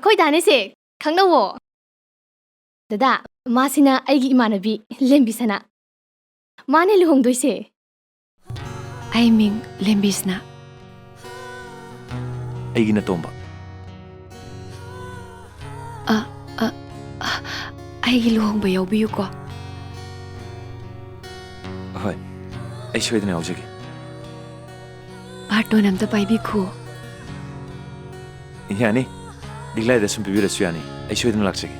ꯑꯩꯈꯣꯏ ꯗꯥꯅꯦꯁꯦ ꯈꯪꯅꯋꯣ ꯗꯗꯥ ꯃꯥꯁꯤꯅ ꯑꯩꯒꯤ ꯏꯃꯥꯟꯅꯕꯤ ꯂꯦꯝꯕꯤꯁꯅꯥ ꯃꯥꯅꯦ ꯂꯨꯍꯣꯡꯗꯣꯏꯁꯦ ꯑꯩ ꯃꯤꯡ ꯂꯦꯝꯕꯤꯁꯅꯥ ꯑꯩꯒꯤꯅ ꯇꯣꯝꯕ ꯑꯩꯒꯤ ꯂꯨꯍꯣꯡꯕ ꯌꯥꯎꯕꯤꯌꯨꯀꯣ ꯍꯣꯏ ꯑꯩ ꯁꯣꯏꯗꯅ ꯌꯥꯎꯖꯒꯦ ꯕꯥꯔꯇꯣꯟ ꯑꯝꯇ ꯄꯥꯏꯕꯤꯈꯣ ꯌꯥꯅꯤ ꯗꯤꯒ꯭ꯂꯥꯏꯗ ꯁꯨꯝ ꯄꯤꯕꯤꯔꯁꯨ ꯌꯥꯅꯤ ꯑꯩ ꯁꯣꯏꯗꯅ ꯂꯥꯛꯆꯒꯦ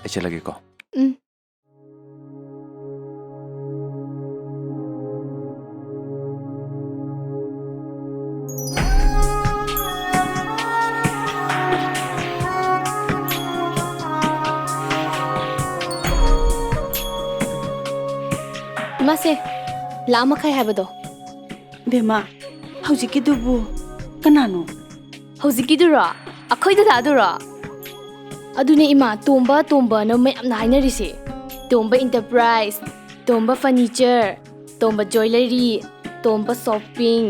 ꯑꯩ ꯆꯠꯂꯒꯦꯀꯣ ꯃꯥꯁꯦ ꯂꯥꯛꯑꯃꯈꯥꯏ ꯍꯥꯏꯕꯗꯣ ꯕꯦꯃꯥ ꯍꯧꯖꯤꯛꯀꯤꯗꯨꯕꯨ ꯀꯅꯥꯅꯣ ꯍꯧꯖꯤꯛꯀꯤꯗꯨꯔꯣ ꯑꯩꯈꯣꯏ ꯗꯗꯥꯗꯨꯔꯣ ꯑꯗꯨꯅꯦ ꯏꯃꯥ ꯇꯣꯝꯕ ꯇꯣꯝꯕꯅ ꯃꯌꯥꯝꯅ ꯍꯥꯏꯅꯔꯤꯁꯦ ꯇꯣꯝꯕ ꯏꯟꯇꯔꯄ꯭ꯔꯥꯏꯁ ꯇꯣꯝꯕ ꯐꯔꯅꯤꯆꯔ ꯇꯣꯝꯕ ꯖ꯭ꯋꯦꯂꯔꯤ ꯇꯣꯝꯕ ꯁꯣꯞꯄꯤꯡ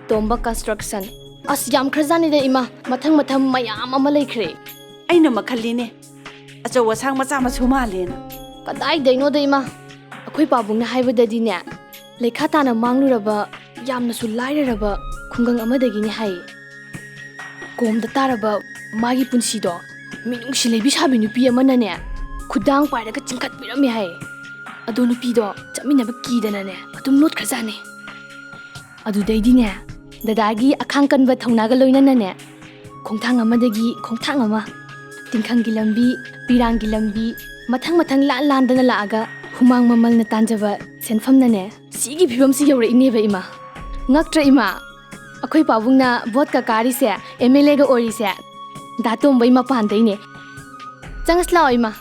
ꯇꯣꯝꯕ ꯀꯟꯁꯇ꯭ꯔꯛꯁꯟ ꯑꯁ ꯌꯥꯝ ꯈꯔꯖꯥꯠꯅꯤꯗ ꯏꯃꯥ ꯃꯊꯪ ꯃꯊꯪ ꯃꯌꯥꯝ ꯑꯃ ꯂꯩꯈ꯭ꯔꯦ ꯑꯩꯅ ꯃꯈꯜꯂꯤꯅꯦ ꯑꯆꯧ ꯑꯁꯥꯡ ꯃꯆꯥ ꯃꯁꯨ ꯃꯥꯜꯂꯦꯅ ꯀꯗꯥꯏꯗꯩꯅꯣꯗ ꯏꯃꯥ ꯑꯩꯈꯣꯏ ꯄꯥꯕꯨꯡꯅ ꯍꯥꯏꯕꯗꯗꯤꯅꯦ ꯂꯩꯈꯥ ꯇꯥꯅ ꯃꯥꯡꯂꯨꯔꯕ ꯌꯥꯝꯅꯁꯨ ꯂꯥꯏꯔꯔꯕ ꯈꯨꯡꯒꯪ ꯑꯃꯗꯒꯤꯅꯦ ꯍꯥꯏ ꯀꯣꯝꯗ ꯇꯥꯔꯕ ꯃꯥꯒꯤ ꯄꯨꯟꯁꯤꯗꯣ ꯃꯤꯅꯨꯡꯁꯤ ꯂꯩꯕꯤ ꯁꯥꯕꯤ ꯅꯨꯄꯤ ꯑꯃꯅꯅꯦ ꯈꯨꯗꯥꯡ ꯄꯥꯏꯔꯒ ꯆꯤꯡꯈꯠꯄꯤꯔꯝꯃꯦ ꯍꯥꯏ ꯑꯗꯣ ꯅꯨꯄꯤꯗꯣ ꯆꯠꯃꯤꯟꯅꯕ ꯀꯤꯗꯅꯅꯦ ꯑꯗꯨꯝ ꯂꯣꯠꯈ꯭ꯔꯖꯥꯠꯅꯤ ꯑꯗꯨꯗꯩꯗꯤꯅꯦ ꯗꯗꯥꯒꯤ ꯑꯈꯥꯡ ꯀꯟꯕ ꯊꯧꯅꯥꯒ ꯂꯣꯏꯅꯅꯅꯦ ꯈꯣꯡꯊꯥꯡ ꯑꯃꯗꯒꯤ ꯈꯣꯡꯊꯥꯡ ꯑꯃ ꯇꯤꯡꯈꯪꯒꯤ ꯂꯝꯕꯤ ꯄꯤꯔꯥꯡꯒꯤ ꯂꯝꯕꯤ ꯃꯊꯪ ꯃꯊꯪ ꯂꯥꯟꯗꯅ ꯂꯥꯛꯑꯒ ꯍꯨꯃꯥꯡ ꯃꯃꯜꯅ ꯇꯥꯟꯖꯕ ꯁꯦꯟꯐꯝꯅꯅꯦ ꯁꯤꯒꯤ ꯐꯤꯕꯝꯁꯤ ꯌꯧꯔꯛꯏꯅꯦꯕ ꯏꯃꯥ ꯉꯛꯇ꯭ꯔ ꯏꯃꯥ ꯑꯩꯈꯣꯏ ꯄꯥꯕꯨꯡꯅ ꯚꯣꯠꯀ ꯀꯥꯔꯤꯁꯦ MLAꯒ ꯑꯣꯏꯔꯤꯁꯦ ꯗꯥ ꯇꯣꯝꯕꯩ ꯃꯄꯥꯟꯗꯩꯅꯦ ꯆꯪꯉꯁꯤ ꯂꯥꯛꯑꯣ ꯏꯃꯥ